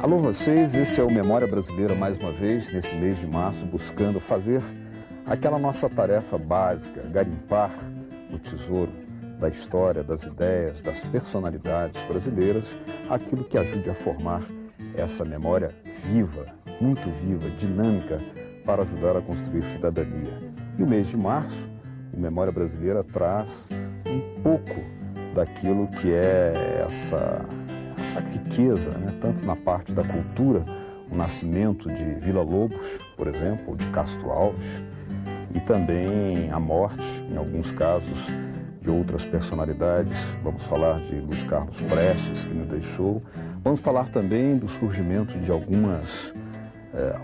Alô vocês, esse é o Memória Brasileira mais uma vez, nesse mês de março, buscando fazer aquela nossa tarefa básica, garimpar o tesouro da história, das ideias, das personalidades brasileiras, aquilo que ajude a formar essa memória viva, muito viva, dinâmica, para ajudar a construir cidadania. E o mês de março, o Memória Brasileira traz um pouco daquilo que é essa riqueza, né? Tanto na parte da cultura, o nascimento de Villa-Lobos, por exemplo, ou de Castro Alves, e também a morte, em alguns casos, de outras personalidades. Vamos falar de Luiz Carlos Prestes, que nos deixou. Vamos falar também do surgimento de algumas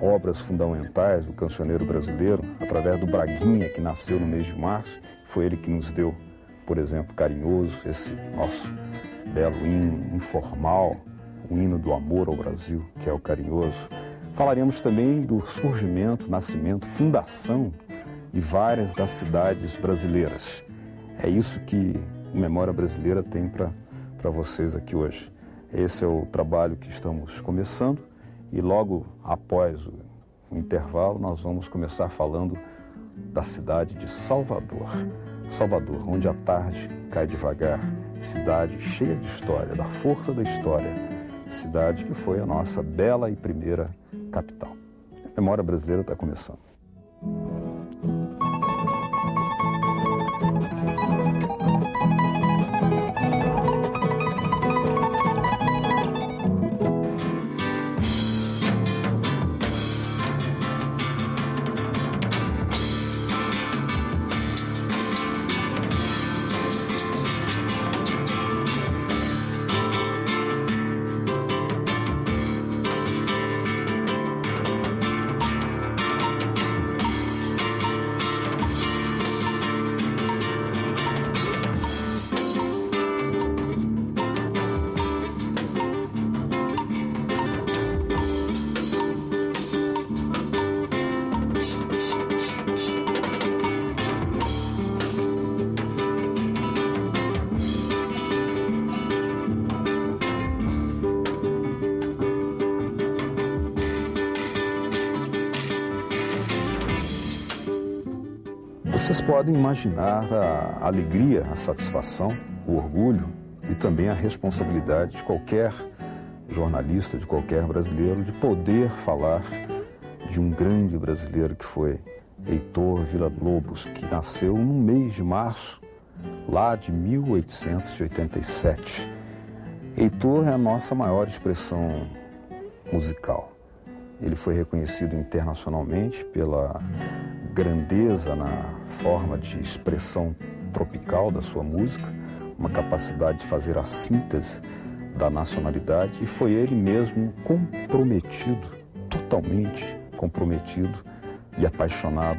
obras fundamentais do cancioneiro brasileiro, através do Braguinha, que nasceu no mês de março. Foi ele que nos deu, por exemplo, Carinhoso, esse nosso belo hino informal, o hino do amor ao Brasil, que é o Carinhoso. Falaremos também do surgimento, nascimento, fundação de várias das cidades brasileiras. É isso que o Memória Brasileira tem para vocês aqui hoje. Esse é o trabalho que estamos começando e logo após o intervalo nós vamos começar falando da cidade de Salvador. Salvador, onde a tarde cai devagar, cidade cheia de história, da força da história, cidade que foi a nossa bela e primeira capital. A Memória Brasileira está começando. Vocês podem imaginar a alegria, a satisfação, o orgulho e também a responsabilidade de qualquer jornalista, de qualquer brasileiro, de poder falar de um grande brasileiro que foi Heitor Villa-Lobos, que nasceu no mês de março, lá de 1887. Heitor é a nossa maior expressão musical. Ele foi reconhecido internacionalmente pela grandeza na forma de expressão tropical da sua música, uma capacidade de fazer a síntese da nacionalidade, e foi ele mesmo comprometido, totalmente comprometido e apaixonado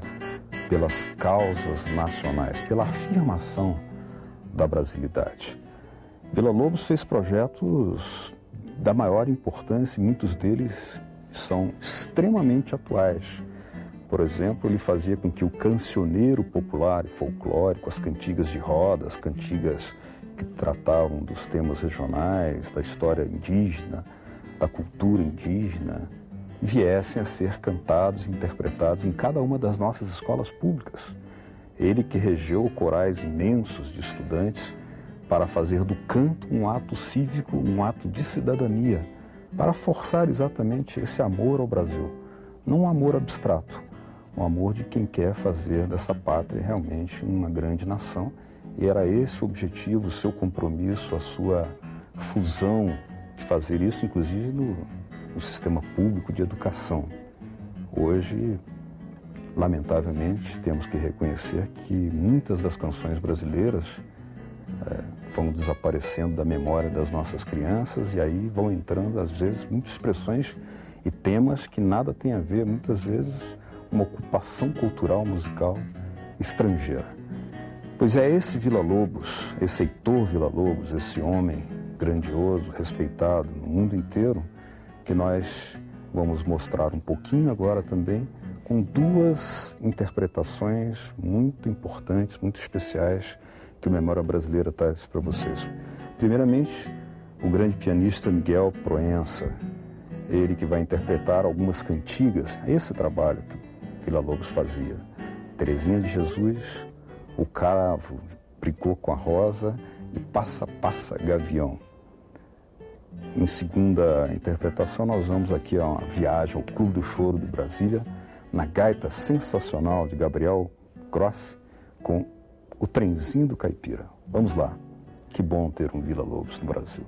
pelas causas nacionais, pela afirmação da brasilidade. Villa-Lobos fez projetos da maior importância e muitos deles são extremamente atuais. Por exemplo, ele fazia com que o cancioneiro popular e folclórico, as cantigas de roda, as cantigas que tratavam dos temas regionais, da história indígena, da cultura indígena, viessem a ser cantados e interpretados em cada uma das nossas escolas públicas. Ele que regeu corais imensos de estudantes para fazer do canto um ato cívico, um ato de cidadania, para forçar exatamente esse amor ao Brasil. Não um amor abstrato, um amor de quem quer fazer dessa pátria realmente uma grande nação. E era esse o objetivo, o seu compromisso, a sua fusão de fazer isso, inclusive no sistema público de educação. Hoje, lamentavelmente, temos que reconhecer que muitas das canções brasileiras vão desaparecendo da memória das nossas crianças, e aí vão entrando, às vezes, muitas expressões e temas que nada têm a ver, muitas vezes, uma ocupação cultural, musical estrangeira. Pois é esse Villa-Lobos, esse Heitor Villa-Lobos, esse homem grandioso, respeitado no mundo inteiro, que nós vamos mostrar um pouquinho agora também, com duas interpretações muito importantes, muito especiais, que o Memória Brasileira traz para vocês. Primeiramente, o grande pianista Miguel Proença, Ele que vai interpretar algumas cantigas, esse trabalho que Villa-Lobos fazia. Teresinha de Jesus, O Cravo Brigou com a Rosa e Passa, Passa, Gavião. Em segunda interpretação, nós vamos aqui a uma viagem ao Clube do Choro de Brasília, na gaita sensacional de Gabriel Grossi, com O Trenzinho do Caipira. Vamos lá. Que bom ter um Villa-Lobos no Brasil.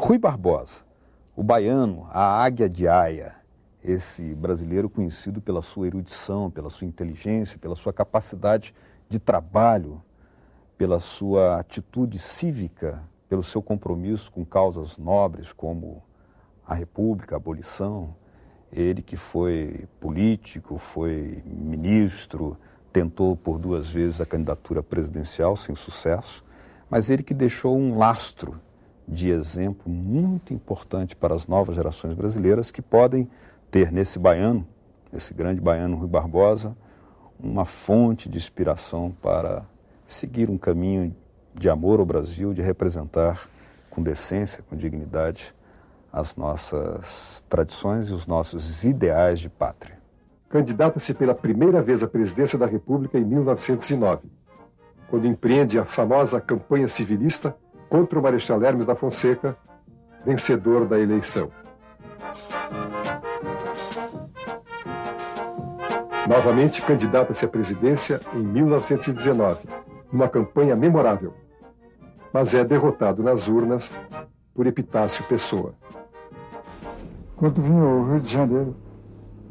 Rui Barbosa, o baiano, a águia de Aia, esse brasileiro conhecido pela sua erudição, pela sua inteligência, pela sua capacidade de trabalho, pela sua atitude cívica, pelo seu compromisso com causas nobres como a República, a abolição. Ele que foi político, foi ministro, tentou por 2 vezes a candidatura presidencial sem sucesso, mas ele que deixou um lastro de exemplo muito importante para as novas gerações brasileiras que podem ter nesse baiano, esse grande baiano Rui Barbosa, uma fonte de inspiração para seguir um caminho de amor ao Brasil, de representar com decência, com dignidade, as nossas tradições e os nossos ideais de pátria. Candidata-se pela primeira vez à presidência da República em 1909, quando empreende a famosa campanha civilista contra o Marechal Hermes da Fonseca, vencedor da eleição. Novamente candidata-se à presidência em 1919, numa campanha memorável, mas é derrotado nas urnas por Epitácio Pessoa. Quando vim ao Rio de Janeiro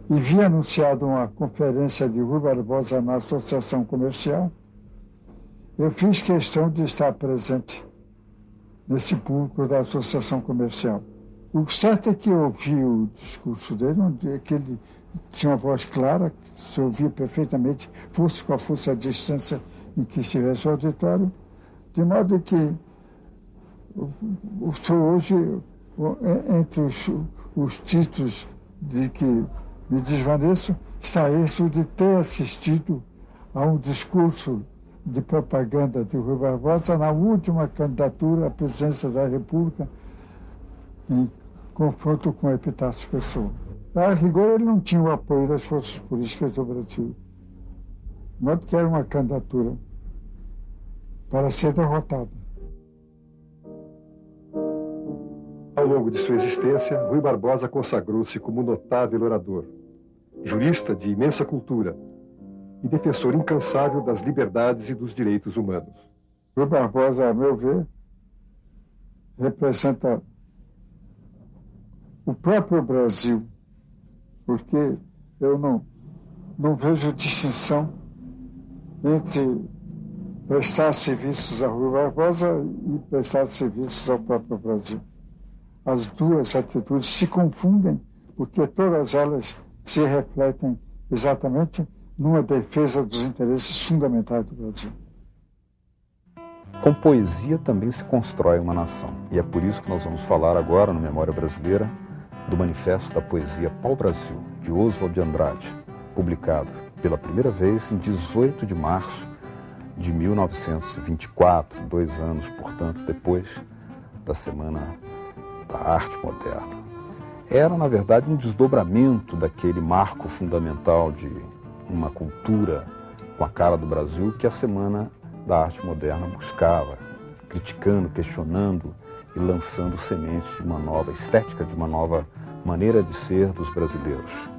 e vi anunciado uma conferência de Rui Barbosa na Associação Comercial, eu fiz questão de estar presente nesse público da Associação Comercial. O certo é que eu ouvi o discurso dele, que ele tinha uma voz clara, se ouvia perfeitamente, fosse qual fosse a distância em que estivesse o auditório, de modo que hoje, entre os títulos de que me desvaneço, está isso de ter assistido a um discurso de propaganda de Rui Barbosa na última candidatura à presidência da República, em confronto com Epitácio Pessoa. A rigor, ele não tinha o apoio das forças políticas do Brasil, de modo que era uma candidatura para ser derrotada. Ao longo de sua existência, Rui Barbosa consagrou-se como notável orador, jurista de imensa cultura e defensor incansável das liberdades e dos direitos humanos. Rui Barbosa, a meu ver, representa o próprio Brasil, porque eu não vejo distinção entre prestar serviços a Rui Barbosa e prestar serviços ao próprio Brasil. As duas atitudes se confundem porque todas elas se refletem exatamente numa defesa dos interesses fundamentais do Brasil. Com poesia também se constrói uma nação. E é por isso que nós vamos falar agora, no Memória Brasileira, do Manifesto da Poesia Pau-Brasil, de Oswald de Andrade, publicado pela primeira vez em 18 de março de 1924, 2 anos, portanto, depois da Semana da Arte Moderna. Era, na verdade, um desdobramento daquele marco fundamental de uma cultura com a cara do Brasil que a Semana da Arte Moderna buscava, criticando, questionando e lançando sementes de uma nova estética, de uma nova maneira de ser dos brasileiros.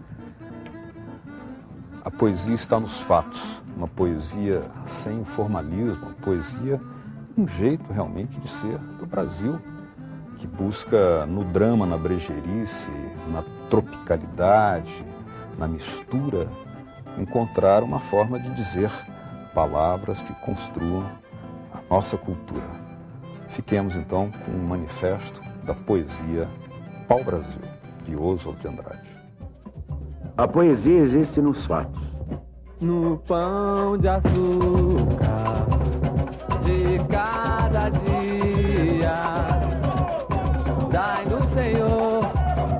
A poesia está nos fatos, uma poesia sem formalismo, uma poesia, um jeito realmente de ser do Brasil, que busca no drama, na brejeirice, na tropicalidade, na mistura, encontrar uma forma de dizer palavras que construam a nossa cultura. Fiquemos então com um manifesto da poesia Pau-Brasil, de Oswald de Andrade. A poesia existe nos fatos. No pão de açúcar de cada dia, dai-nos, Senhor,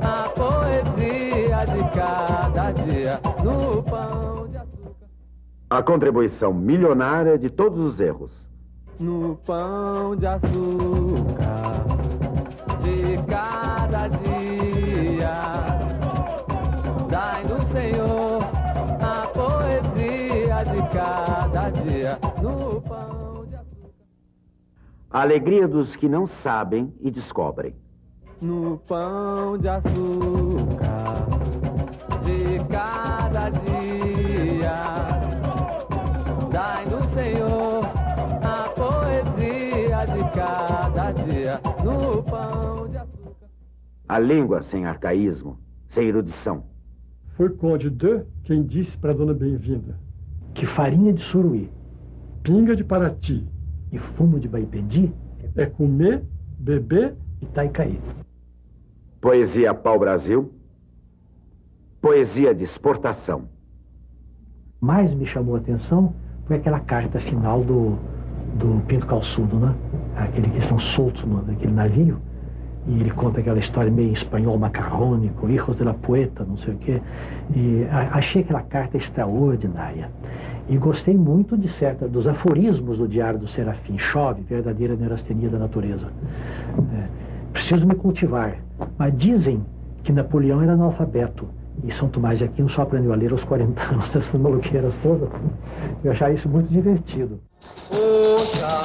a poesia de cada dia. No pão de açúcar. A contribuição milionária de todos os erros. No pão de açúcar de cada dia, dai-nos, Senhor, a poesia de cada dia. No pão de açúcar. A alegria dos que não sabem e descobrem. No pão de açúcar de cada dia, dai-nos, Senhor, a poesia de cada dia. No pão de açúcar. A língua sem arcaísmo, sem erudição. Foi Conde de quem disse para Dona Bem-vinda que farinha de suruí, pinga de Paraty e fumo de Baipendi é comer, beber e Itaicaí. Poesia pau-brasil, poesia de exportação. Mais me chamou a atenção foi aquela carta final do Pinto Calçudo, né? Aquele que estão soltos naquele navio. E ele conta aquela história meio em espanhol macarrônico, hijos de la poeta, não sei o quê. E achei aquela carta extraordinária. E gostei muito dos aforismos do Diário do Serafim. Chove, verdadeira neurastenia da natureza. Preciso me cultivar. Mas dizem que Napoleão era analfabeto. E São Tomás de Aquino só aprendeu a ler aos 40 anos, dessas maluqueiras todas. Eu achava isso muito divertido. Oxa,